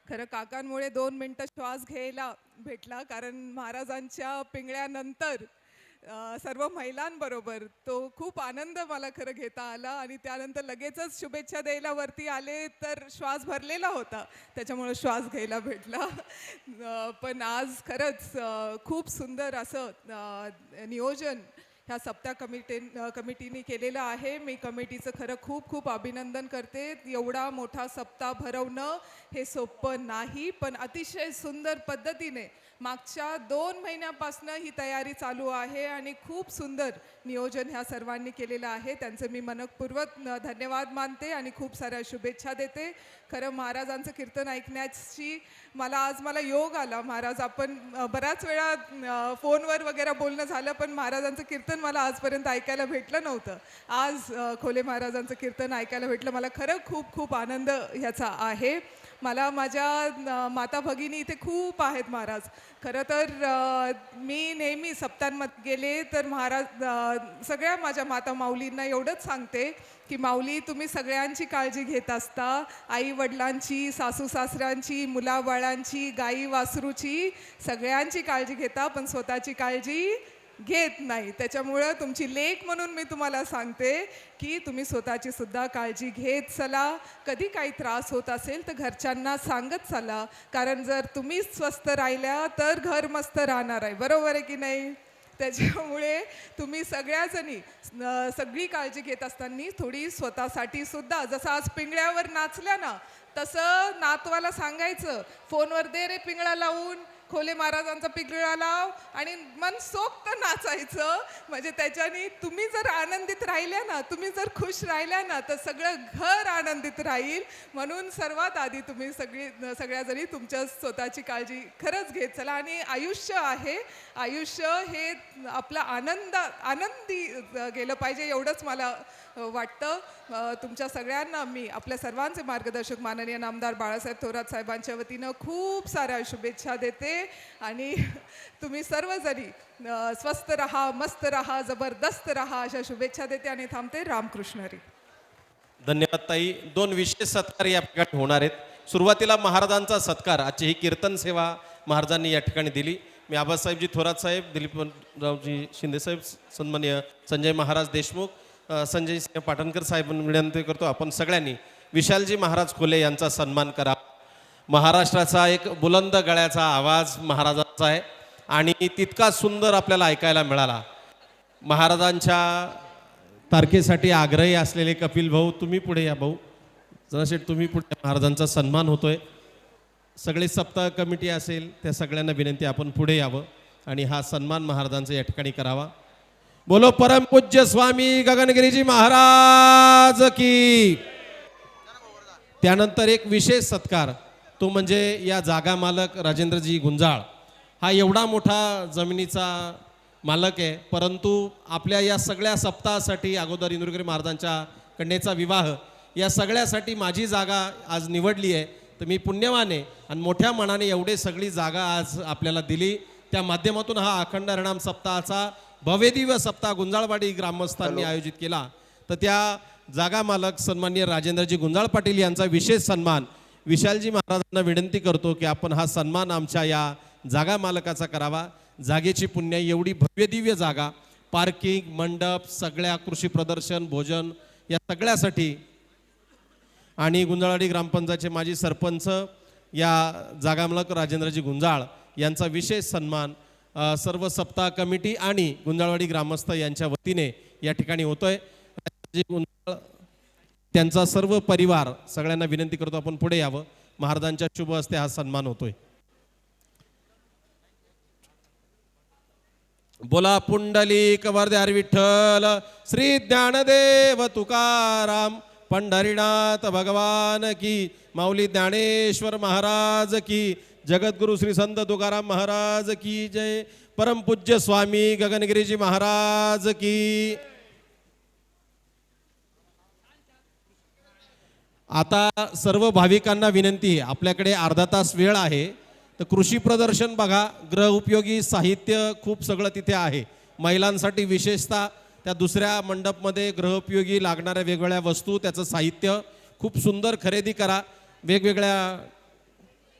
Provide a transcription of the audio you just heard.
खरं काकांमुळे 2 मिनिटं श्वास घ्यायला भेटला, कारण महाराजांच्या पिंगळ्यानंतर सर्व महिलांबरोबर तो खूप आनंद मला खरं घेता आला आणि त्यानंतर लगेचच शुभेच्छा द्यायला वरती आले तर श्वास भरलेला होता, त्याच्यामुळे श्वास घ्यायला भेटला. पण आज खरंच खूप सुंदर असं नियोजन ह्या सप्ताह कमिटीने केलेलं आहे. मी कमिटीचं खरं खूप खूप अभिनंदन करते. एवढा मोठा सप्ताह भरवणं हे सोपं नाही, पण अतिशय सुंदर पद्धतीने मागच्या 2 महिन्यापासून ही तयारी चालू आहे आणि खूप सुंदर नियोजन ह्या सर्वांनी केलेलं आहे. त्यांचे मी मनपूर्वक धन्यवाद मानते आणि खूप साऱ्या शुभेच्छा देते. खरं महाराजांचं कीर्तन ऐकण्याची मला योग आला. महाराज आपण बऱ्याच वेळा फोनवर वगैरे बोलणं झालं, पण महाराजांचं कीर्तन मला आजपर्यंत ऐकायला भेटलं नव्हतं. आज खोले महाराजांचं कीर्तन ऐकायला भेटलं. मला खरं खूप खूप आनंद ह्याचा आहे. मला माझ्या माता भगिनी इथे खूप आहेत महाराज. खरं तर मी नेहमी सप्ताहांमध्ये गेले तर महाराज सगळ्या माझ्या माता माऊलींना एवढंच सांगते की माऊली, तुम्ही सगळ्यांची काळजी घेत असता, आई वडिलांची, सासू सासऱ्यांची, मुलाबाळांची, गाई वासरूची, सगळ्यांची काळजी घेता, पण स्वतःची काळजी घेत नाही. त्याच्यामुळं तुमची लेक म्हणून मी तुम्हाला सांगते की तुम्ही स्वतःची सुद्धा काळजी घेत चला. कधी काही त्रास होत असेल तर घरच्यांना सांगत चला, कारण जर तुम्ही स्वस्थ राहिल्या तर घर मस्त राहणार आहे. बरोबर आहे की नाही? त्याच्यामुळे तुम्ही सगळ्याजणी सगळी काळजी घेत असताना थोडी स्वतःसाठी सुद्धा, जसं आज पिंगळ्यावर नाचल्या ना, तसं नातवाला सांगायचं, फोनवर दे रे पिंगळा लावून, खोले महाराजांचा पिंगळा लाव आणि मनसोक्त नाचायचं. म्हणजे त्याच्याने तुम्ही जर आनंदित राहिल्या ना, तुम्ही जर खुश राहिल्या ना, तर सगळं घर आनंदित राहील. म्हणून सर्वात आधी तुम्ही सगळ्याजणी तुमच्या स्वतःची काळजी खरंच घेत चला. आणि आयुष्य आहे, आयुष्य हे आपलं आनंदी गेलं पाहिजे, एवढंच मला वाटतं. तुमच्या सगळ्यांना मी आपल्या सर्वांचे मार्गदर्शक माननीय नामदार बाळासाहेब थोरात साहेबांच्या वतीनं खूप साऱ्या शुभेच्छा देते. आणि तुम्ही सर्वजणी स्वस्थ रहा, मस्त रहा, जबरदस्त रहा, अशा शुभेच्छा देते आणि थांबते. रामकृष्ण हरी. धन्यवाद ताई. 2 विशेष सत्कार या ठिकाणी होणार आहेत. सुरुवातीला महाराजांचा सत्कार, आजची ही कीर्तन सेवा महाराजांनी या ठिकाणी दिली. मी आबासाहेबजी थोरात साहेब, दिलीपरावजी शिंदेसाहेब, सन्माननीय संजय महाराज देशमुख, संजय सिंह पाटणकर साहेब विनंती करतो, आपण सगळ्यांनी विशालजी महाराज खोले यांचा सन्मान करा. महाराष्ट्राचा एक बुलंद गळ्याचा आवाज महाराजांचा आहे आणि तितका सुंदर आपल्याला ऐकायला मिळाला. महाराजांच्या तारखेसाठी आग्रही असलेले कपिल भाऊ, तुम्ही पुढे या. भाऊ जनाशेठ तुम्ही पुढे, महाराजांचा सन्मान होतोय. सगळे सप्ताह कमिटी असेल त्या सगळ्यांना विनंती, आपण पुढे यावं आणि हा सन्मान महाराजांचा या ठिकाणी करावा. बोलो परमपूज्य स्वामी गगनगिरीजी महाराज की. त्यानंतर एक विशेष सत्कार, तो म्हणजे या जागा मालक राजेंद्रजी गुंजाळ. हा एवढा मोठा जमिनीचा मालक आहे, परंतु आपल्या या सगळ्या सप्ताहासाठी अगोदर इंदुरगिरी महाराजांच्या कन्येचा विवाह, या सगळ्यासाठी माझी जागा आज निवडली आहे. तर मी पुण्यवान आहे आणि मोठ्या मनाने एवढे सगळी जागा आज आपल्याला दिली. त्या माध्यमातून हा अखंड हरिनाम सप्ताहाचा भव्यदिव्य सप्ताह गुंजाळवाडी ग्रामस्थांनी आयोजित केला. तर त्या जागा मालक सन्माननीय राजेंद्रजी गुंजाळ पाटील यांचा विशेष सन्मान विशालजी महाराजांना विनंती करतो की आपण हा सन्मान आमच्या या जागा मालकाचा करावा. जागेची पुण्याई, एवढी भव्यदिव्य जागा, पार्किंग, मंडप, सगळ्या कृषी प्रदर्शन, भोजन, या सगळ्यासाठी. आणि गुंजाळवाडी ग्रामपंचायतचे माजी सरपंच या जागा मालक राजेंद्रजी गुंजाळ यांचा विशेष सन्मान सर्व सप्ताह कमिटी आणि गुंजाळवाडी ग्रामस्थ यांच्या वतीने या ठिकाणी होतोय. त्यांचा सर्व परिवार, सगळ्यांना विनंती करतो आपण पुढे यावं. महाराजांच्या शुभ हस्ते हा सन्मान होतोय. बोला पुंडलिक वरदार विठ्ठल श्री ज्ञानदेव तुकाराम पंढरीनाथ भगवान की. माऊली ज्ञानेश्वर महाराज की. जगद्गुरु श्री संत तुकाराम महाराज की जय. परमपूज्य स्वामी गगनगिरीजी महाराज की. आता सर्व भाविकांना विनंती आहे, आपल्याकडे अर्धा तास वेळ आहे, तर कृषी प्रदर्शन बघा, गृह उपयोगी साहित्य खूप सगळं तिथे आहे. महिलांसाठी विशेषतः त्या दुसऱ्या मंडपमध्ये गृहोपयोगी लागणाऱ्या वेगवेगळ्या वस्तू, त्याचं साहित्य खूप सुंदर खरेदी करा. वेगवेगळ्या